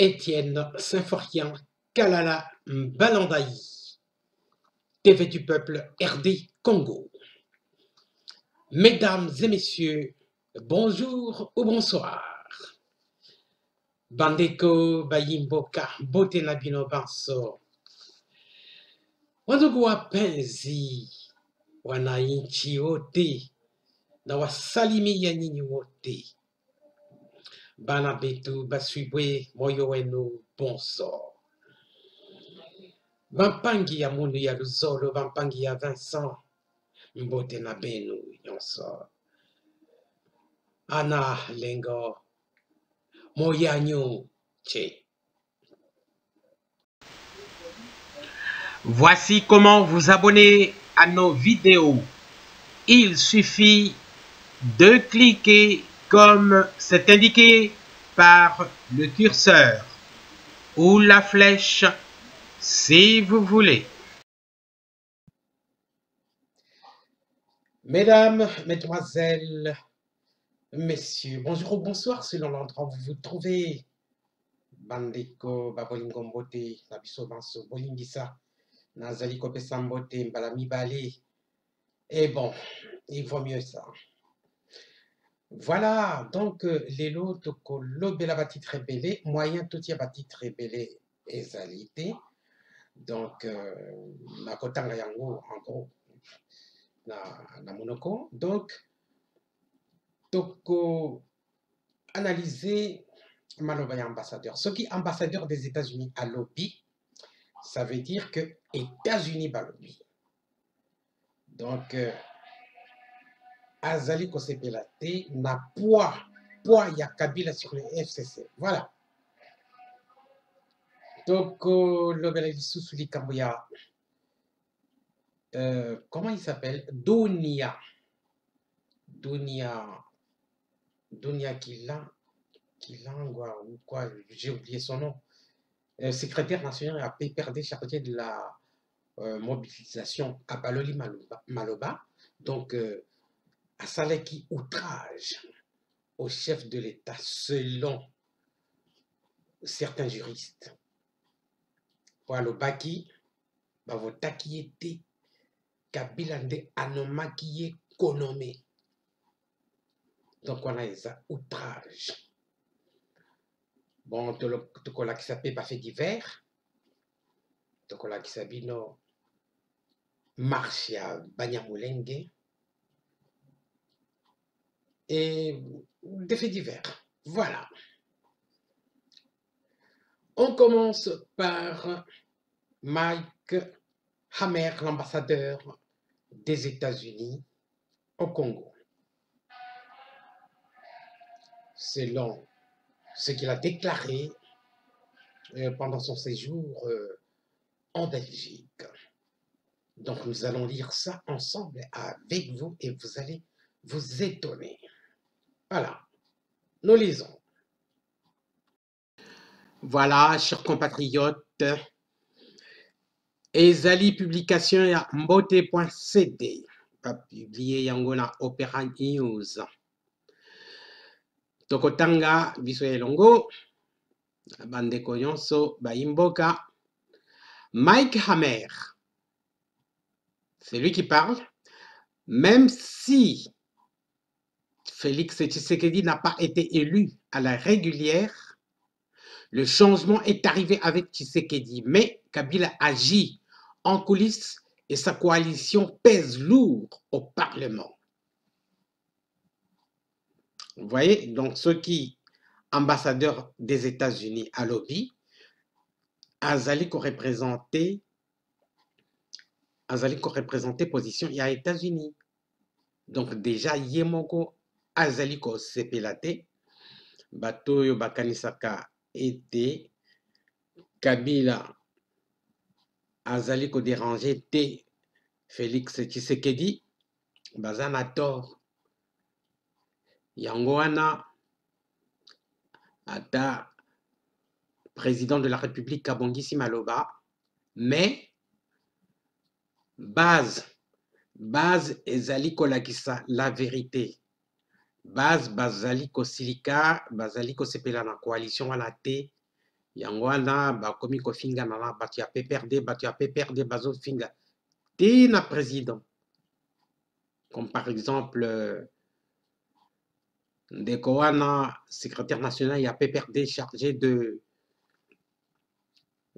Étienne Symphorien Kalala Balandaï, TV du peuple RD Congo. Mesdames et messieurs, bonjour ou bonsoir. Bandeko Bayimboka Botena Bino Banso. Wandugu wapenzi wananchi wote na wasalimia nyinyi wote, bana betu baswibwe moyo wenu bonso. Bampangi ya mundu ya Luzolo, bampangi ya Vincent mbote na benu nyonso. Ana lengo moyanyo che. Voici comment vous abonner à nos vidéos. Il suffit de cliquer comme c'est indiqué par le curseur ou la flèche si vous voulez. Mesdames, mesdemoiselles, messieurs, bonjour ou bonsoir selon l'endroit où vous vous trouvez. Bandeko babolingo mbote na biso banso bolingisa nazali kopesa mbote mbala mibale. Et bon, il vaut mieux ça. Voilà, donc les lots toko lobela bati rebelle, moyen tout ya bati rebelle ezalité. Donc na kotanga yango en gros na monoko. Donc toko analyser maloba ya ambassadeur. Ce qui ambassadeur des États-Unis à lobby, ça veut dire que États-Unis ba lobby. Donc azali kosepela te na poids ya Kabila sur le FCC. Voilà. Donc lobela lisusu likambo ya comment il s'appelle, Dunia Kilangwa ou quoi, j'ai oublié son nom, secrétaire national à PPRD chargé de la mobilisation à Baloli Maloba. Donc à Saleki outrage au chef de l'État selon certains juristes. Voilà le baki bavotaki ete Kabila nde anomaki ye konome. Donc on a ça outrage. Bon, tokola qui s'appelle pas fait divers. Tokola qui s'appelle no marche à Banyamulenge. Et des faits divers. Voilà. On commence par Mike Hammer, l'ambassadeur des États-Unis au Congo. Selon ce qu'il a déclaré pendant son séjour en Belgique. Donc nous allons lire ça ensemble avec vous et vous allez vous étonner. Voilà, nous lisons. Voilà, chers compatriotes, ezali publication ya mbote.cd, publié yango na Opera News. Tokotanga biso elongo, bandeko nyonso baimboka. Mike Hammer, c'est lui qui parle. Même si Félix Tshisekedi n'a pas été élu à la régulière, le changement est arrivé avec Tshisekedi, mais Kabila agit en coulisses et sa coalition pèse lourd au Parlement. Vous voyez, donc ceux qui, ambassadeurs des États-Unis à lobby, azali ko représenter position ya États-Unis. Donc déjà yemoko azali ko sepelate bato yo bakanisaka ete Kabila azali ko déranger te Félix Tshisekedi bazana tort. Yango wana ata président de la République Kabongisi Maloba, mais base ezali kolakisa la vérité. Base bazali ko silika, bazali ko sepela na coalition wana te yango wana bakomi kofingana na bato ya PPRD bazofinga te na président, comme par exemple ndeko wana secrétaire national ya PPRD chargé de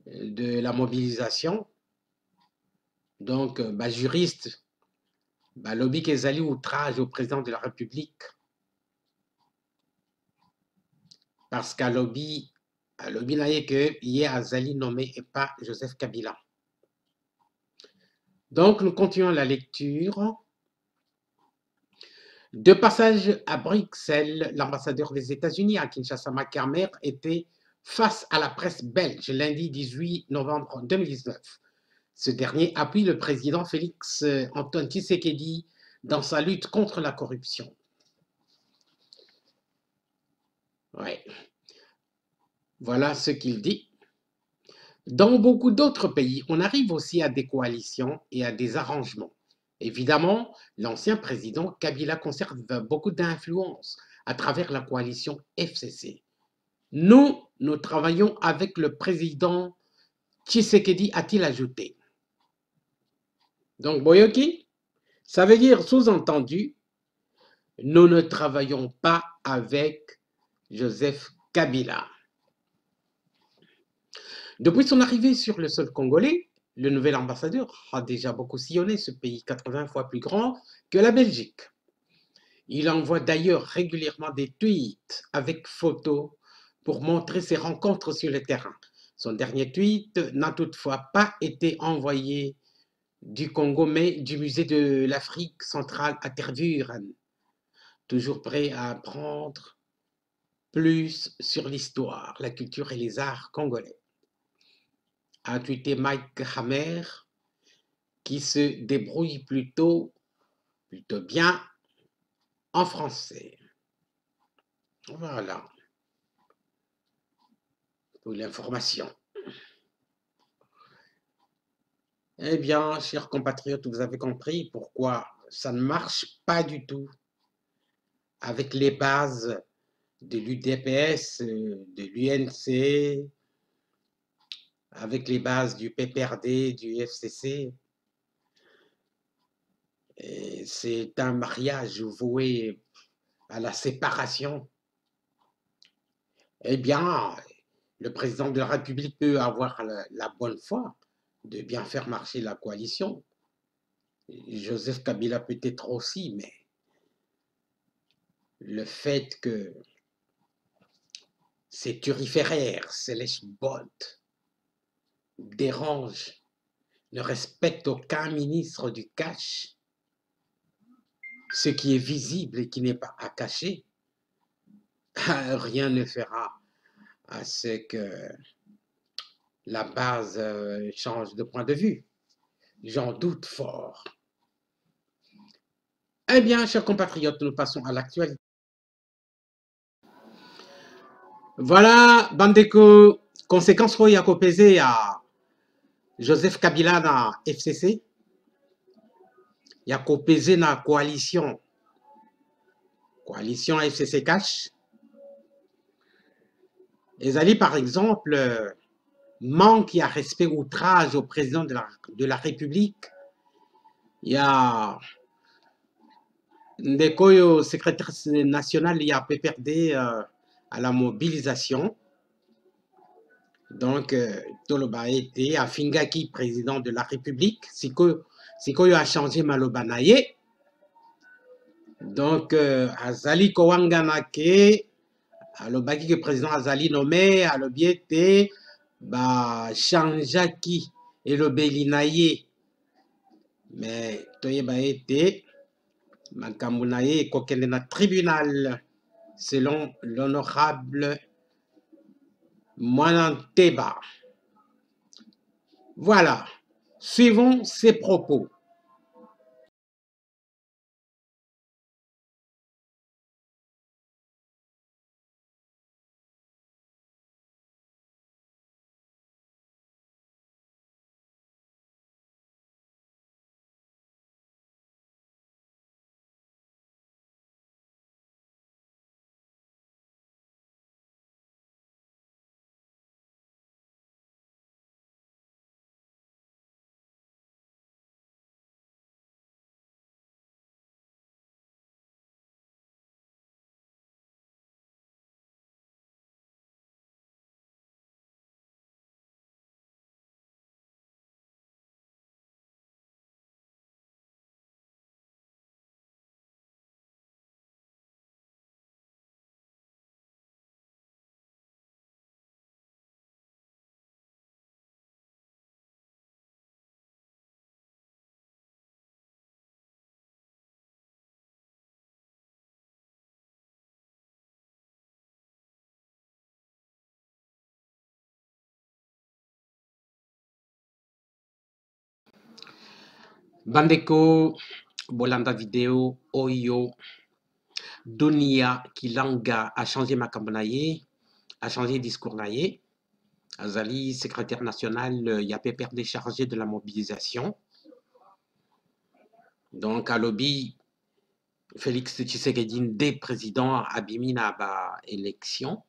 la mobilisation. Donc juriste balobi kezali outrage au président de la République parce qu'alobi na ye que ye azali nommé et pas Joseph Kabila. Donc nous continuons la lecture. De passage à Bruxelles, l'ambassadeur des États-Unis à Kinshasa, Mac Hammer, était face à la presse belge lundi 18 novembre 2019. Ce dernier appuie le président Félix Antoine Tshisekedi dans sa lutte contre la corruption. Ouais. Voilà ce qu'il dit. Dans beaucoup d'autres pays, on arrive aussi à des coalitions et à des arrangements. Évidemment, l'ancien président Kabila conserve beaucoup d'influence à travers la coalition FCC. Nous travaillons avec le président Tshisekedi, a-t-il ajouté. Donc, Boyoki, ça veut dire, sous-entendu, nous ne travaillons pas avec Joseph Kabila. Depuis son arrivée sur le sol congolais, le nouvel ambassadeur a déjà beaucoup sillonné ce pays 80 fois plus grand que la Belgique. Il envoie d'ailleurs régulièrement des tweets avec photos pour montrer ses rencontres sur le terrain. Son dernier tweet n'a toutefois pas été envoyé du Congo, mais du musée de l'Afrique centrale à Tervuren, toujours prêt à apprendre plus sur l'histoire, la culture et les arts congolais. A tweeté Mike Hammer, qui se débrouille plutôt bien en français. Voilà pour l'information. Eh bien, chers compatriotes, vous avez compris pourquoi ça ne marche pas du tout avec les bases de l'UDPS, de l'UNC, avec les bases du PPRD, du FCC. C'est un mariage voué à la séparation. Eh bien, le président de la République peut avoir la bonne foi de bien faire marcher la coalition. Joseph Kabila peut-être aussi, mais le fait que ces turiféraires, ces lèche-bottes, dérangent, ne respectent aucun ministre du cash, ce qui est visible et qui n'est pas à cacher, rien ne fera à ce que la base change de point de vue. J'en doute fort. Eh bien, chers compatriotes, nous passons à l'actualité. Voilà, bandeko, conséquences qu'il y a pesé à Joseph Kabila na FCC. Il y a pesé na coalition FCC Cash. Ezali, par exemple, manque à respect outrage au président de la République. Il y a Ndekoyo, secrétaire national, il y a PPRD à la mobilisation. Donc, Toloba était à Fingaki, président de la République. Sikoyo a changé Malobanaye. Donc, Azali Kowanganake, alobaki que président Azali nommé, alobiete, changeaki elobeli na ye. Mais toyeba ete makambo na ye ekokende na tribunal selon l'honorable Mwananteba. Voilà, suivons ses propos. Bandeko, Bolanda vidéo, Oyo, Dunia Kilanga a changé ma campagne, a changé discours naïe. Azali, secrétaire national, YAPPR déchargé de la mobilisation. Donc, à lobby, Félix Tshisekedi, des présidents, Abimina, ba élection.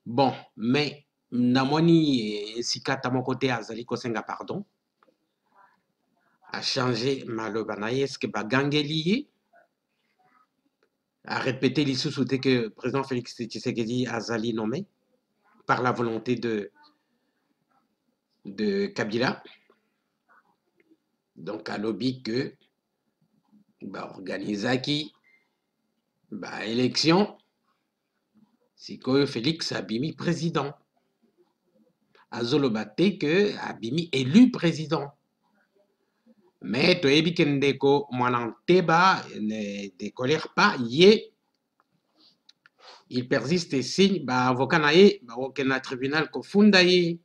Bon, mais, Namoni, Sika, à mon côté, Azali Kosenga, pardon, a changé ma lobanaye, est-ce que Bagangeli a répété l'issue que le président Félix Tshisekedi Azali nommé par la volonté de Kabila. Donc, à lobby que organisaki élection, si que Félix Abimi président. Azolobate que Abimi élu président. Mais to ebi kendeko mwananteba ne décolère pas yé. Il persiste et signe avocat nae na tribunal ko funda ye.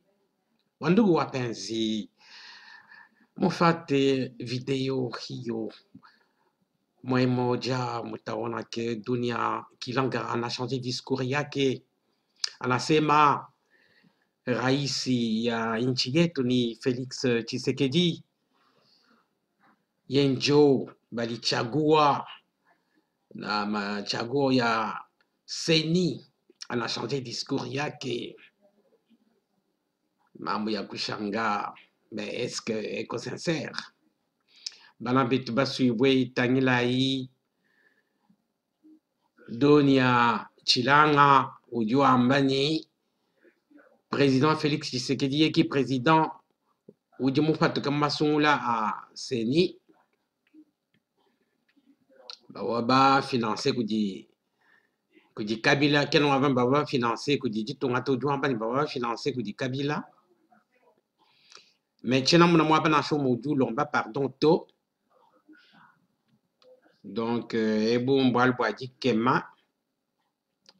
Wandugu wapenzi mufate video hiyo moja mutaona ke Dunia Kilanga ana changé discours yake, anasema raisi ya nchi yetu ni Felix Tshisekedi yenjo balichagua na machaguo ya Seni, ana changé discours yake, mambo ya kushanga. Mais est-ce que eko sincère? Bana bitu basuibwe tangila hii Dunia Chilanga ujua ambani président Félix Tshisekedi qui président ujimu fatuka masungula a Seni bawaba financer kuji Kabila keno avant baba financer kuji jitunga to ujua ambani baba financer kuji Kabila. Mais tchena muna mwa bana show modu lomba pardon to. Donc ebo mbwal bwaji kema.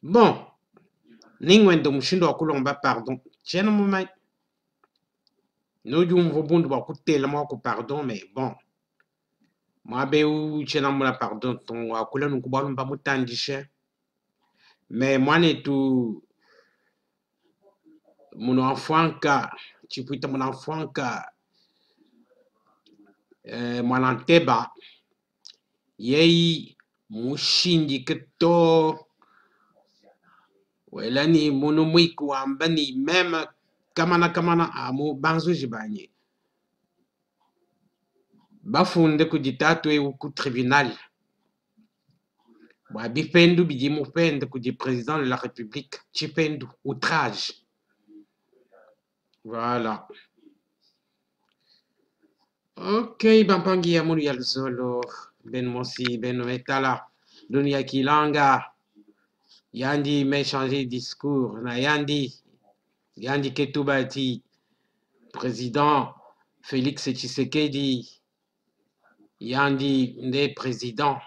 Bon, ningwendo mushindo wakulomba pardon. Tchena muma no jum vobundu wakutela mwa ku pardon, mais bon. Moi be ou tchena muna pardon ton wakula nukubalo mba mutandishe. Mais moi ne tout mon enfant ka tu peux mon enfant ka mwananteba yei mushindi keto welani monumwiku ambani même kamana amu banzo jibanye bafunde kujitatu ku tribunal wa bifendu bijimu fende kuji président de la République chipendu outrage. Voilà. Ok, Bampangi Amunu Yalzolo, Ben Mosi, Ben Metala, Dunia Kilanga, Yandi mais changer discours, na Yandi Ketubati, président Félix Tshisekedi, Yandi Nde président,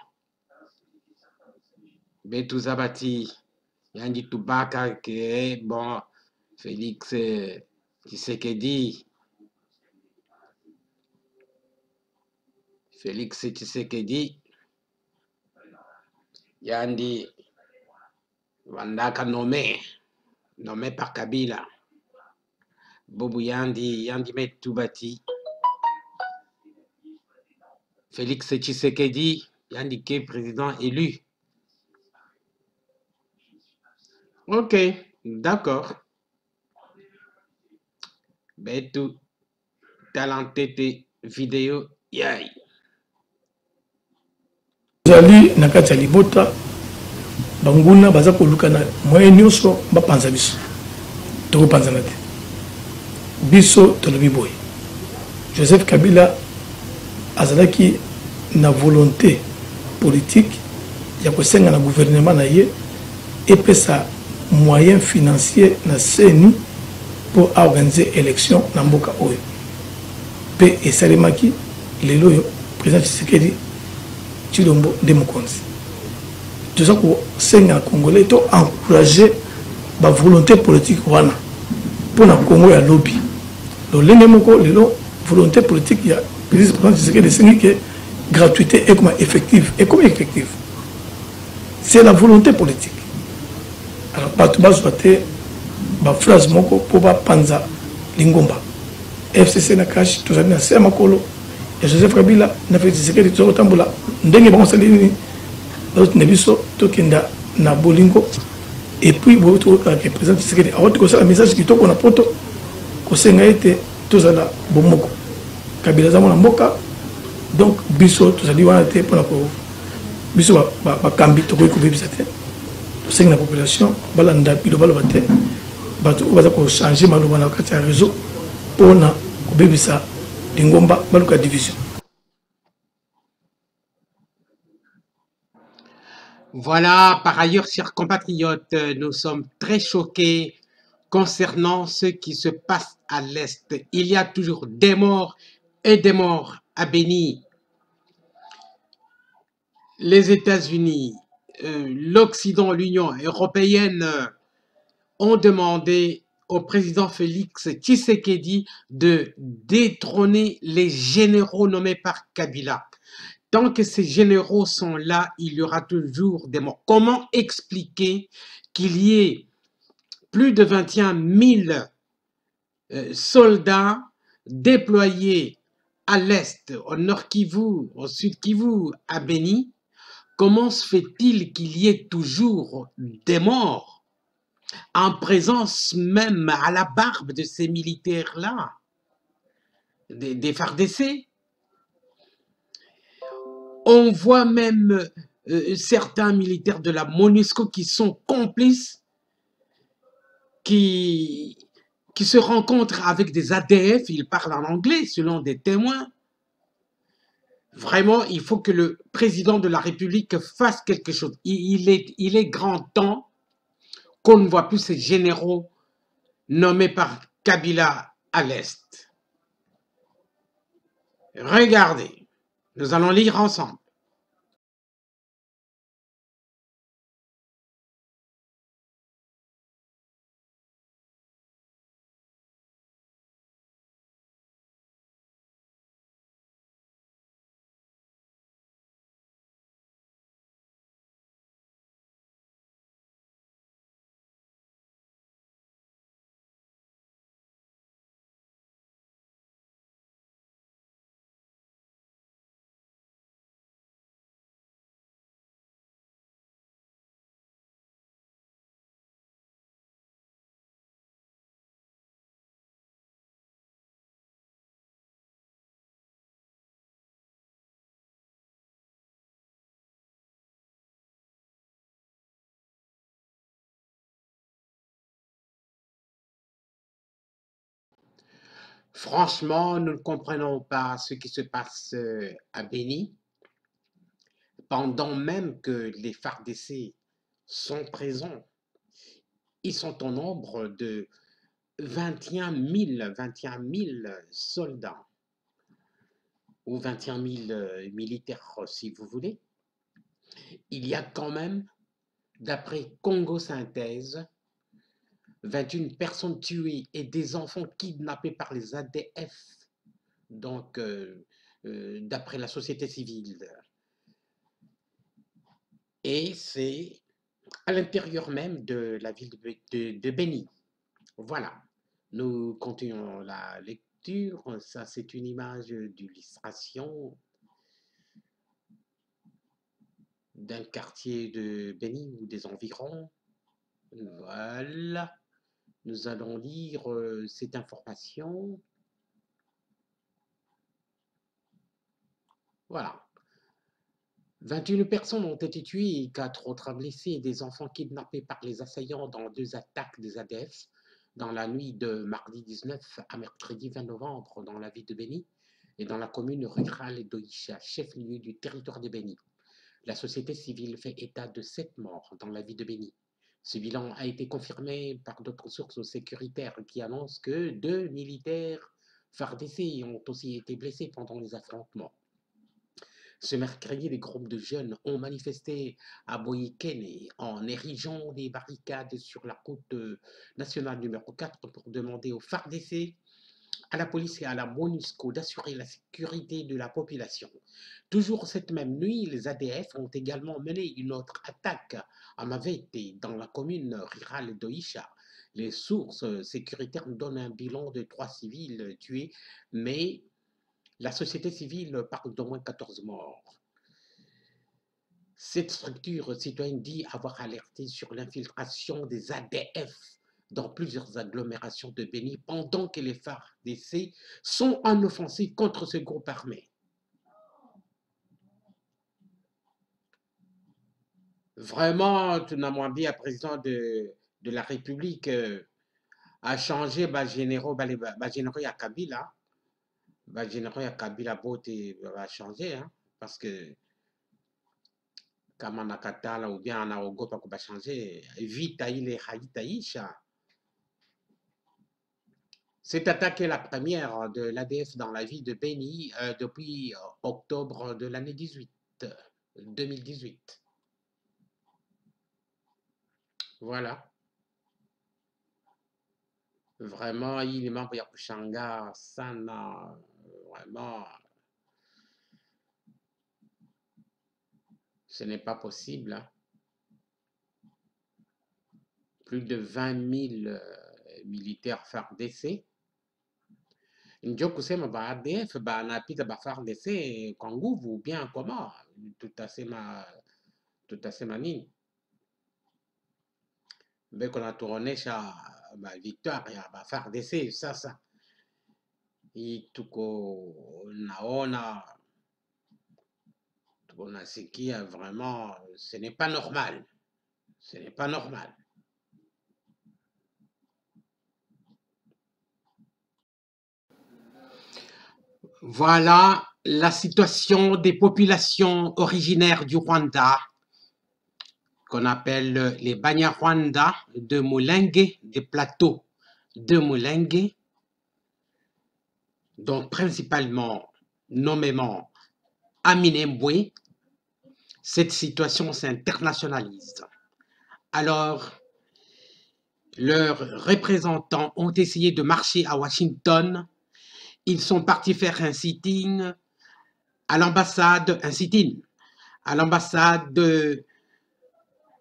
Betou Zabati, Yandi Tubaka, que bon, Félix Tshisekedi. Félix Tshisekedi Yandi Wandaka nommé par Kabila. Bobu Yandi Metubati. Félix Tshisekedi Yandi qui est président élu. Ok, d'accord. Betu talenté vidéo yai. Zali nakati ya libota banguna baza koluka na moyen nyonso bapanza biso tokopanzana te biso tolobi boye Joseph Kabila azalaki na volonté politique ya kosenga na gouvernement na ye epesa moyen financier na Seni pour organiser élection na mboka oyo pe esalemaki lelo yo président Tshisekedi Chilombo de Mokonzi. Tout ça pour les Congolais to encourager la volonté politique pour le Congo ya lobby. Le lenge moko lelo volonté politique ya président Tshisekedi c'est que gratuité est comme effective. Et comme effective, c'est la volonté politique. Alors, Batouba Zouate, phrase moko pour Panza Lingomba. FCC na cash, tout ça, c'est Makolo. Et Joseph Kabila, n'a fait Tshisekedi, tout ça, Tamboula. Ndenge bon salini, d'autres nebiso, Tokenda, na Bolingo. Et puis, vous avez président Tshisekedi. Alors, tu as un message qui tourne à poto, que c'est a été tout ça là, Bomoko. Kabila Zamona Mboka. Donc, biso, tout ça, dit, on a été pour la pauvre. Biso, Kambi, Toko, Kubibisate. C'est la population, balanda pilo balobate, bato baza ko changer maloba na kati ya réseau pour na kobebisa lingomba baluka division. Voilà, par ailleurs, chers compatriotes, nous sommes très choqués concernant ce qui se passe à l'Est. Il y a toujours des morts et des morts à Béni. Les États-Unis, l'Occident, l'Union européenne ont demandé au président Félix Tshisekedi de détrôner les généraux nommés par Kabila. Tant que ces généraux sont là, il y aura toujours des morts. Comment expliquer qu'il y ait plus de 21 000 soldats déployés à l'Est, au Nord Kivu, au Sud Kivu, à Béni? Comment se fait-il qu'il y ait toujours des morts en présence même à la barbe de ces militaires-là, des FARDC? On voit même certains militaires de la MONUSCO qui sont complices, qui se rencontrent avec des ADF, ils parlent en anglais selon des témoins. Vraiment, il faut que le président de la République fasse quelque chose. Il est grand temps qu'on ne voit plus ces généraux nommés par Kabila à l'Est. Regardez, nous allons lire ensemble. Franchement, nous ne comprenons pas ce qui se passe à Béni, pendant même que les FARDC sont présents. Ils sont au nombre de 21 000 soldats, ou 21 000 militaires, si vous voulez. Il y a quand même, d'après Congo Synthèse, 21 personnes tuées et des enfants kidnappés par les ADF, donc d'après la société civile. Et c'est à l'intérieur même de la ville de Béni. Voilà, nous continuons la lecture. Ça, c'est une image d'illustration d'un quartier de Béni ou des environs. Voilà, nous allons lire cette information. Voilà. 21 personnes ont été tuées et 4 autres blessés, des enfants kidnappés par les assaillants dans 2 attaques des ADF dans la nuit de mardi 19 à mercredi 20 novembre dans la ville de Béni et dans la commune rurale d'Oïcha, chef-lieu du territoire de Béni. La société civile fait état de 7 morts dans la ville de Béni. Ce bilan a été confirmé par d'autres sources sécuritaires qui annoncent que 2 militaires FARDC ont aussi été blessés pendant les affrontements. Ce mercredi, les groupes de jeunes ont manifesté à Boyikene en érigeant des barricades sur la route nationale numéro 4 pour demander aux FARDC à la police et à la MONUSCO d'assurer la sécurité de la population. Toujours cette même nuit, les ADF ont également mené une autre attaque à Mavete, dans la commune rurale d'Oïcha. Les sources sécuritaires nous donnent un bilan de 3 civils tués, mais la société civile parle d'au moins 14 morts. Cette structure citoyenne dit avoir alerté sur l'infiltration des ADF dans plusieurs agglomérations de Béni pendant que les FARDC sont en offensive contre ce groupe armé. Vraiment, tout n'a moins bien, président de la République a changé généraux à Kabila. Généraux à Kabila va changer, hein, parce que kama nakatala ou bien anaogopa kuba changer vita ile haitaisha. Cette attaque est la première de l'ADF dans la ville de Béni depuis octobre de l'année 2018. Voilà. Vraiment, il est membre ya kushanga sana. Vraiment, ce n'est pas possible. Hein. Plus de 20 000 militaires FARDC. Ndio kusema ba ADF banapita ba FARDC kwa nguvu ou bien comment? Tutasema nini? Beko natuonesha victoire ya ba FARDC sasa. Hii tuko naona tunasikia vraiment ce n'est pas normal. Ce n'est pas normal. Voilà la situation des populations originaires du Rwanda, qu'on appelle les Banyarwanda de Mulenge, des plateaux de Mulenge, donc principalement, nommément Aminembwe. Cette situation s'internationalise. Alors, leurs représentants ont essayé de marcher à Washington. Ils sont partis faire un sit-in à l'ambassade, de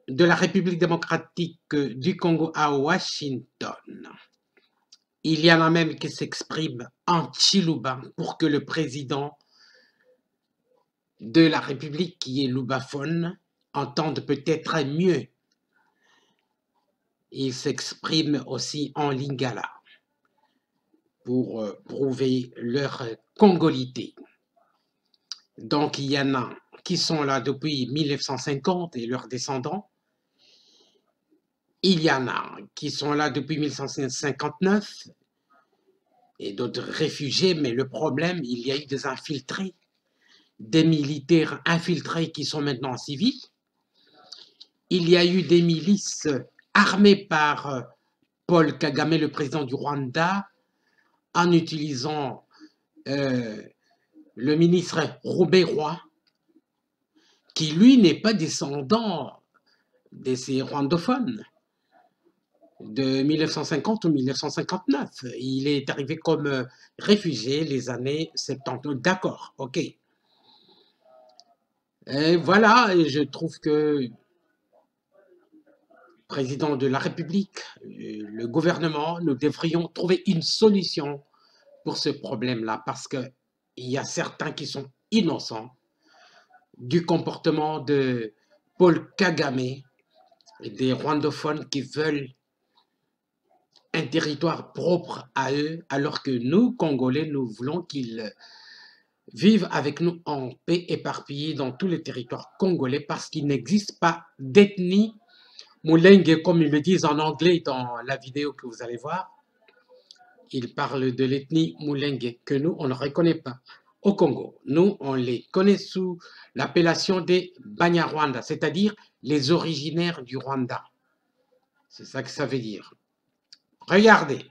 la République démocratique du Congo à Washington. Il y en a même qui s'expriment en Chiluba pour que le président de la République, qui est lubaphone, entende peut-être mieux. Ils s'expriment aussi en lingala pour prouver leur congolité. Donc, il y en a qui sont là depuis 1950 et leurs descendants. Il y en a qui sont là depuis 1959 et d'autres réfugiés, mais le problème, il y a eu des infiltrés, des militaires infiltrés qui sont maintenant civils. Il y a eu des milices armées par Paul Kagame, le président du Rwanda, en utilisant le ministre Roubaix-Roy, qui lui n'est pas descendant de ces rwandophones de 1950 ou 1959. Il est arrivé comme réfugié les années 70. D'accord, ok. Et voilà, je trouve que président de la République, le gouvernement, nous devrions trouver une solution pour ce problème-là, parce qu'il y a certains qui sont innocents du comportement de Paul Kagame et des rwandophones qui veulent un territoire propre à eux, alors que nous, Congolais, nous voulons qu'ils vivent avec nous en paix, éparpillés dans tous les territoires congolais, parce qu'il n'existe pas d'ethnie Mulenge, comme ils le disent en anglais dans la vidéo que vous allez voir. Ils parlent de l'ethnie Mulenge, que nous, on ne reconnaît pas au Congo. Nous, on les connaît sous l'appellation des Banyarwanda, c'est-à-dire les originaires du Rwanda. C'est ça que ça veut dire. Regardez.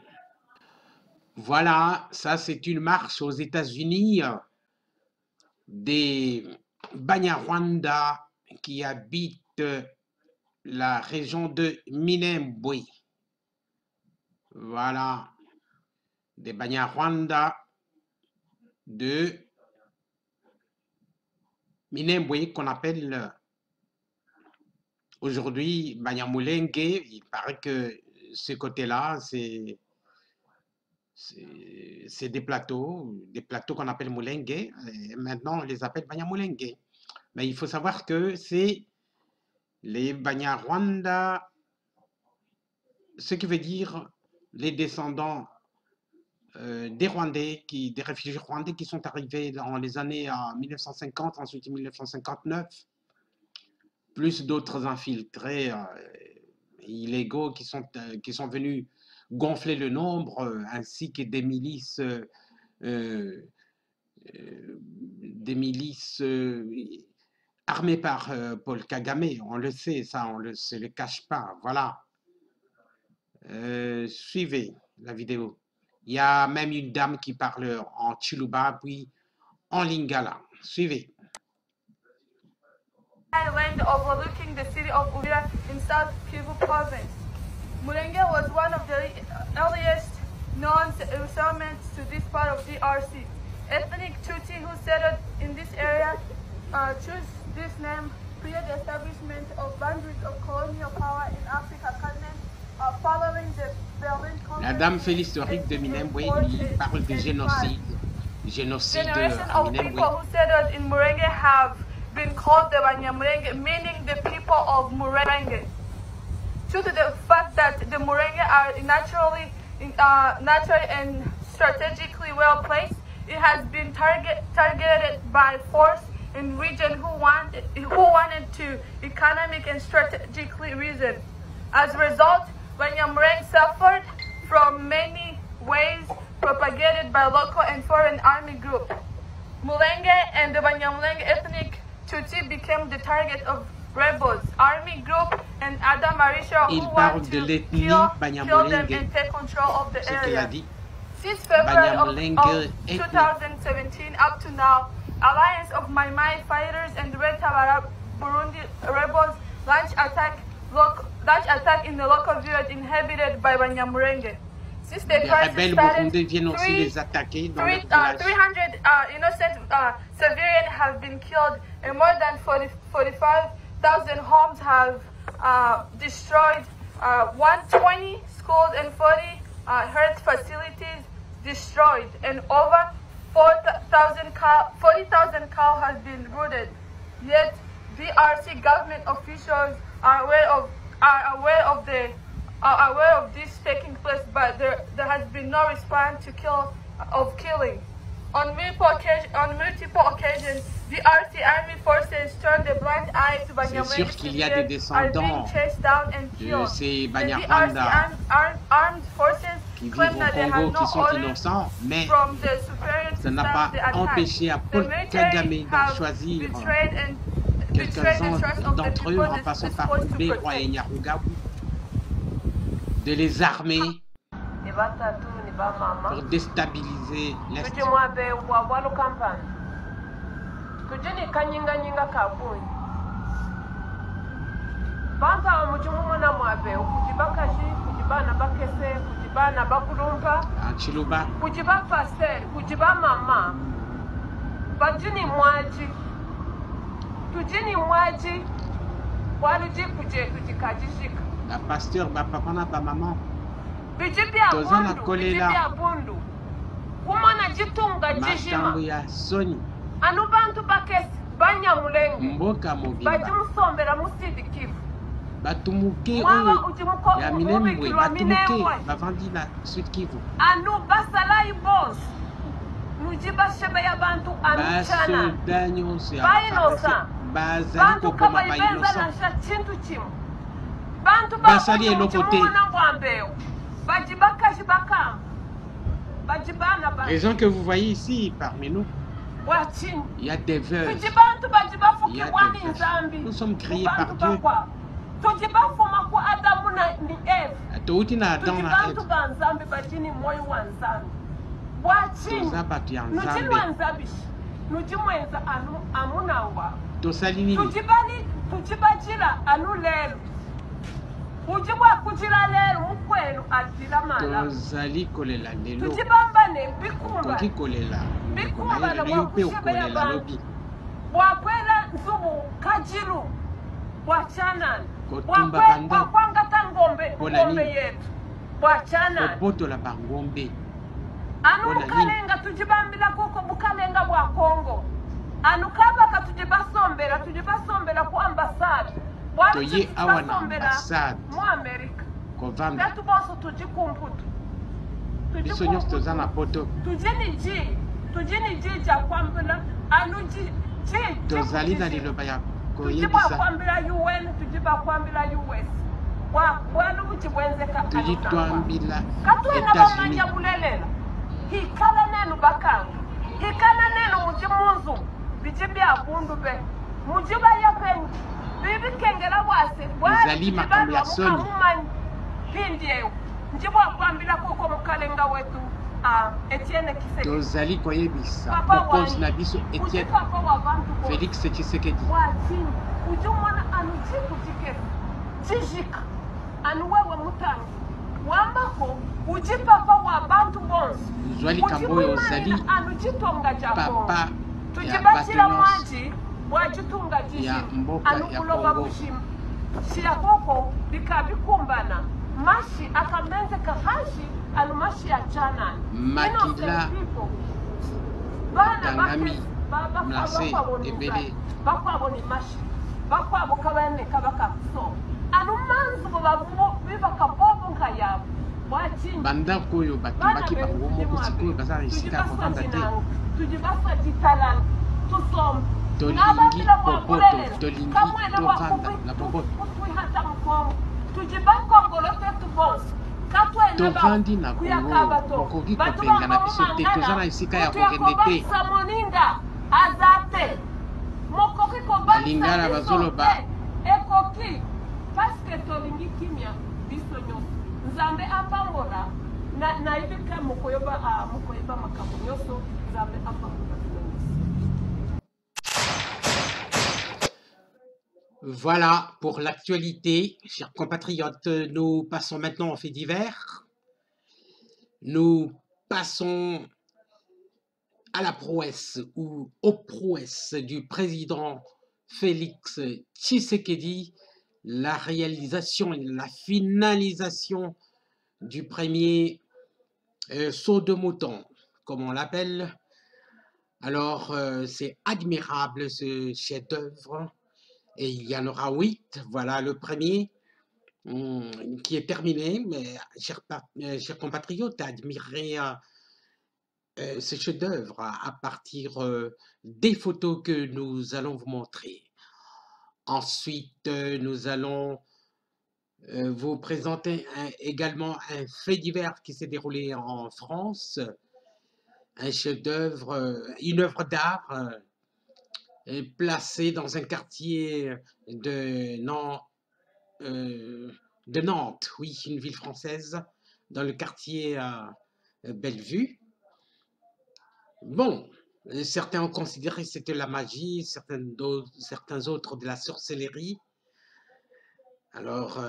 Voilà, ça c'est une marche aux États-Unis des Banyarwanda qui habitent la région de Minembwe. Voilà. des Banyarwanda de Minembwe qu'on appelle aujourd'hui Banyamulenge. Il paraît que ce côté-là, c'est des plateaux qu'on appelle Mulenge, et maintenant on les appelle Banyamulenge. Mais il faut savoir que c'est les Banyarwanda, ce qui veut dire les descendants des Rwandais, des réfugiés rwandais qui sont arrivés dans les années 1950, ensuite 1959, plus d'autres infiltrés illégaux qui sont venus gonfler le nombre, ainsi que des milices armées par Paul Kagame. On le sait, ça, on ne se le cache pas. Voilà. Suivez la vidéo. Il y a même une dame qui parle en Chiluba, puis en Lingala. Suivez. Island overlooking the city of Uvira in South Kivu province. Mulenge was one of the earliest known settlements to this part of DRC. Ethnic Tutsi who settled in this area chose this name prior to the establishment of boundaries of colonial power in Africa continent following the Berlin Conference. La dame Félix Toric de Minembwe parle de génocide. Génocide à of people who settled in Murenge have been called the Banyamulenge, meaning the people of Murenge. Due to the fact that the Murenge are naturally and strategically well placed, it has been targeted by force in region who wanted to economic and strategically reason. As a result, Banyamulenge suffered from many ways propagated by local and foreign army groups. Mulenge and the Banyamulenge ethnic Tutsi became the target of rebels, army group, and Adam Marisha who want to kill them and take control of the area. Since February of 2017 up to now, Alliance of Mai Mai fighters and Red Tabara Burundi rebels launched attack in the local village inhabited by Banyamulenge. Since the crisis started, 300 innocent civilians have been killed and more than 45,000 homes have destroyed, 120 schools and 40 health facilities destroyed, and over 40,000 cows has been rooted. Yet, DRC government officials are aware of this taking place, but there has been no response to killing. On multiple occasions, the DRC army forces turned a blind eye to Banyamulenge civilians are being chased down and killed. The DRC armed forces claim that they have no orders from the superior to stop the attack. The military have quelques-uns d'entre eux, en passant par Koubé, Roi et Nyarugabu, de les armer pour déstabiliser l'Est. Chiluba. La pasteur, ba papa na ba maman. Tozana kolela. Mashambu ya soni. Mboka mobimba. Batumuke oyo ya Minembwe, batumuke bavandi na Sud Kivu. Basoda nyonso ya bazali kokoma ba innocent. Basali eloko te. Les gens que vous voyez ici parmi nous, il y a des veuves, il y a des veuves. Nous sommes créés par Dieu. Touti na Adam na Eve. Toza bato ya Nzambe. Tosali nini? ujibwa kujira lero mukwelu adira mala tozali kolela lelo tujibambane bikumba toki kolela bikumba na yo mpe wakushiba ya okolela bantu lobi bwakwela nzubu kajiru bwachanani kotumba banda bwakwangata ngombe Bona ngombe nini? yetu bwachanani kobotola bangombe anu Bona bukalenga tujibambila kuko bukalenga bwa Kongo anu kabaka tujibasombera ku ambasade toye awa na ambasade mu Amerika kovanda tetu boso tujikumputu biso nyonso toza na poto tujini ji ja kwambula anu ji tozali na liloba ya tujiba koyebisa kwambila UN tujiba kwambila US bwanu buti bwenzeka tuyitwambila katwena Etats-Unis bamanya bulelela hikala nenu bakanga hikala nenu muji munzu biji byabundu be muji bayakwenyi bibikengera bwase Ezali makambo ya soni. hindi eyo nji bwakwambila kuko mukalenga wetu Etienne Kisekedi tozali koyebisa Papa mokonzi wani. na biso Uji Etienne papa wa bantu bo Félix Tshisekedi wazini uji mwana anujiku jikesi jijika anu wewe mutangi wambako uji papa wa bantu bonsi zwali kamboyo ozali anujitonga jako papa ya tujibachila bato nyonso mwaji wajitunga jiji ya mboka ya anukuloba Kongo. bushima shiyakoko bikabikumbana mashi akamenze kahashi anu mashi ya chanani Makila, Tangami, Mlase, Ebele. bakwabo ni mashi bakwabo kabane kabakaso anu manzu babubo bibakabobo nkayabo bwachinji bandako oyo batumbaki bango moko sikoyo baza na esika ya kovanda te tujibasa jitalala tusoma tolingi boboto tolingi tovanda na boboto hata mkongo tujibakongolo tetu bonse tovandi na Kongo mokoki kopenga na biso te toza na esika ya kokende te moninga azate mokoki Balingara bazoloba. ekoki paske tolingi kimia biso nyonso nzambe apambola nayebika mokoyeba makambo nyonso nzambe apambola bino nyonso. Voilà pour l'actualité, chers compatriotes. Nous passons maintenant aux faits divers. Nous passons à la prouesse ou aux prouesses du président Félix Tshisekedi, la réalisation et la finalisation du premier saut de mouton, comme on l'appelle. Alors, c'est admirable ce chef-d'œuvre. Et il y en aura 8. Voilà le premier qui est terminé. Mais, chers compatriotes, admirez ce chef-d'œuvre à partir des photos que nous allons vous montrer. Ensuite, nous allons vous présenter également un fait divers qui s'est déroulé en France. Un chef-d'œuvre, une œuvre d'art placée dans un quartier de Nantes, oui, une ville française, dans le quartier Bellevue. Bon, certains ont considéré que c'était la magie, certains autres de la sorcellerie. Alors,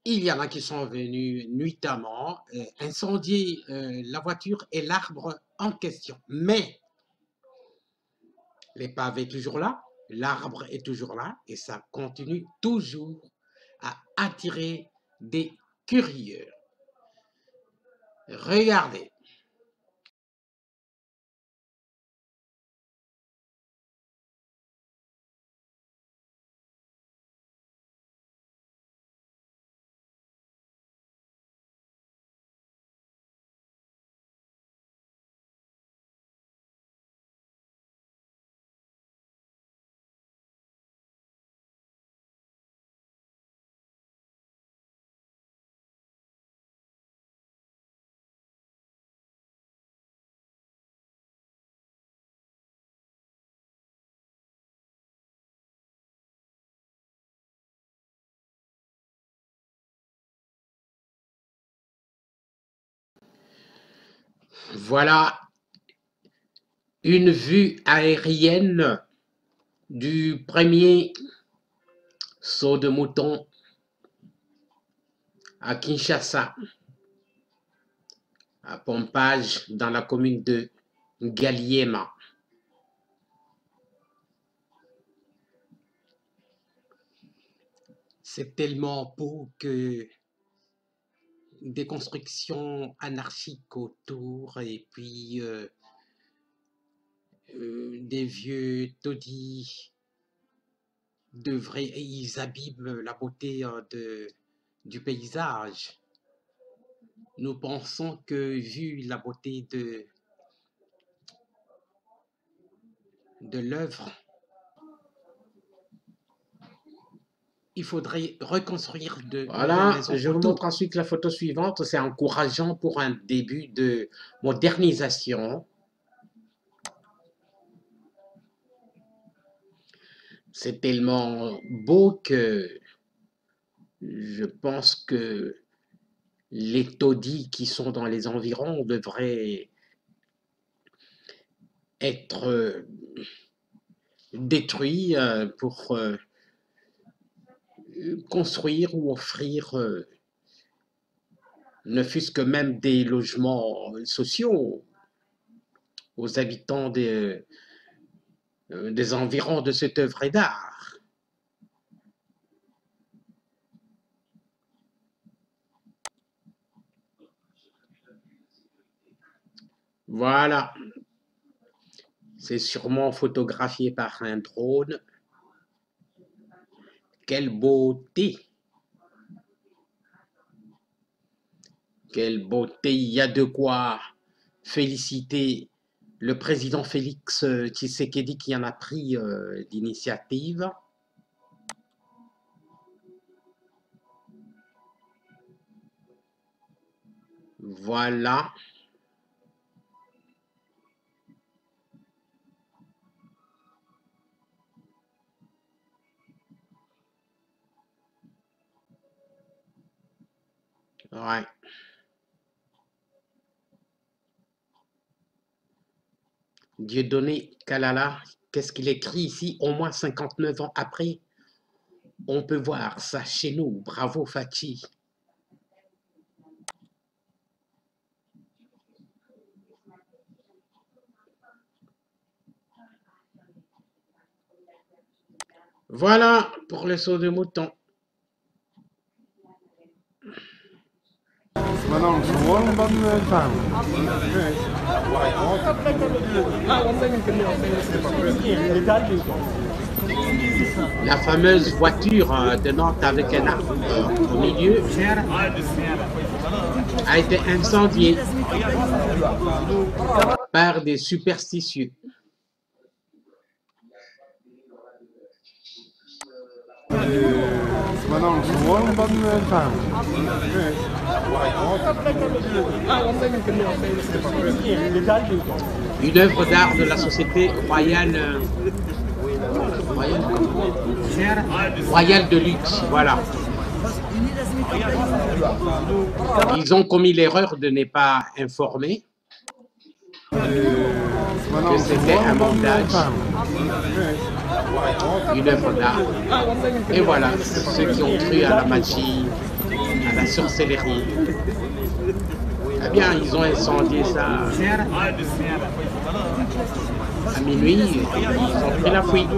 il y en a qui sont venus nuitamment incendier la voiture et l'arbre en question. Mais l'épave est toujours là, l'arbre est toujours là et ça continue toujours à attirer des curieux. Regardez. Voilà une vue aérienne du premier saut de mouton à Kinshasa, à Pompage, dans la commune de Ngaliema. C'est tellement beau que des constructions anarchiques autour et puis des vieux taudis ils abîment la beauté du paysage. Nous pensons que vu la beauté de l'œuvre, il faudrait reconstruire de nouvelles maisons. Je vous montre ensuite la photo suivante. C'est encourageant pour un début de modernisation. C'est tellement beau que je pense que les taudis qui sont dans les environs devraient être détruits pour construire ou offrir ne fût-ce que même des logements sociaux aux habitants des environs de cette œuvre d'art. Voilà. C'est sûrement photographié par un drone. Quelle beauté! Quelle beauté! Il y a de quoi féliciter le président Félix Tshisekedi qui en a pris l'initiative. Voilà. Ouais. Dieudonné Kalala, qu'est-ce qu'il écrit ici? Au moins 59 ans après, on peut voir ça chez nous. Bravo Fachi. Voilà pour le saut de mouton. La fameuse voiture de Nantes avec un arbre au milieu a été incendiée par des superstitieux. Une œuvre d'art de la Société royale, royale de luxe, voilà. Ils ont commis l'erreur de ne pas informer que c'était un montage, une œuvre d'art. Et voilà, ceux qui ont cru à la magie, à la sorcellerie, eh bien, ils ont incendié ça à minuit, ils ont pris la fuite.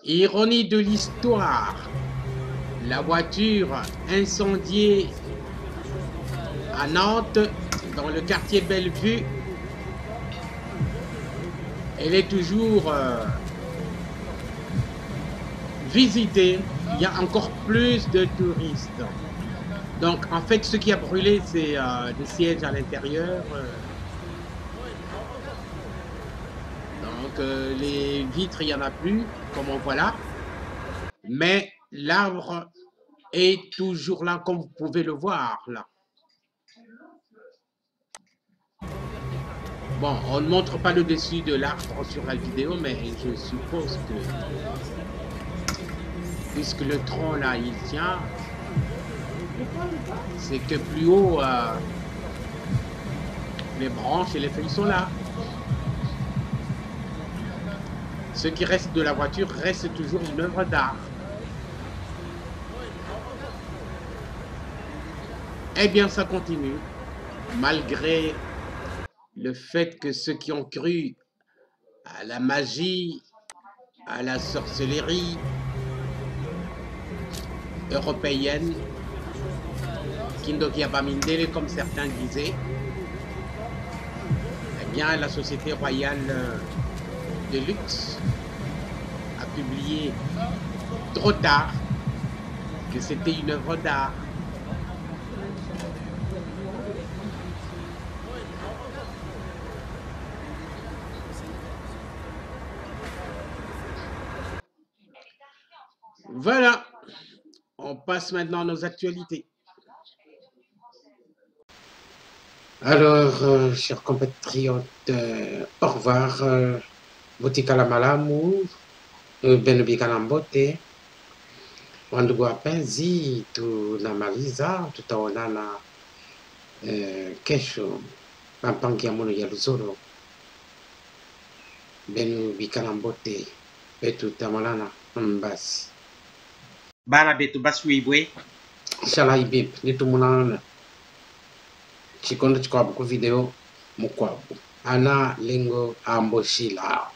Ironie de l'histoire, la voiture incendiée à Nantes, dans le quartier Bellevue, elle est toujours visitée. Il y a encore plus de touristes. Donc en fait, ce qui a brûlé, c'est le siège à l'intérieur. Donc les vitres, il n'y en a plus, comme on voit là. Mais l'arbre est toujours là, comme vous pouvez le voir là. Bon, on ne montre pas le dessus de l'arbre sur la vidéo, mais je suppose que, puisque le tronc là, il tient, c'est que plus haut, les branches et les feuilles sont là. Ce qui reste de la voiture reste toujours une œuvre d'art. Eh bien, ça continue, malgré le fait que ceux qui ont cru à la magie, à la sorcellerie européenne, Kindoki Abamindele, comme certains disaient, eh bien, la Société royale de luxe a publié trop tard que c'était une œuvre d'art. Voilà, on passe maintenant à nos actualités. Alors, chers compatriotes, au revoir. Botikala malamu, benubikala mbote. Wandugu wapenzi, tunamaliza, tutaonana kesho pampangi ya mono ya Luzolo. Benubikala mbote, betu tamalana mbasi. Bana betu baswibwe. Shala ibib, nitumunana. Chikondo chikwabu ku video mukwabu. Ana lingo amboshila.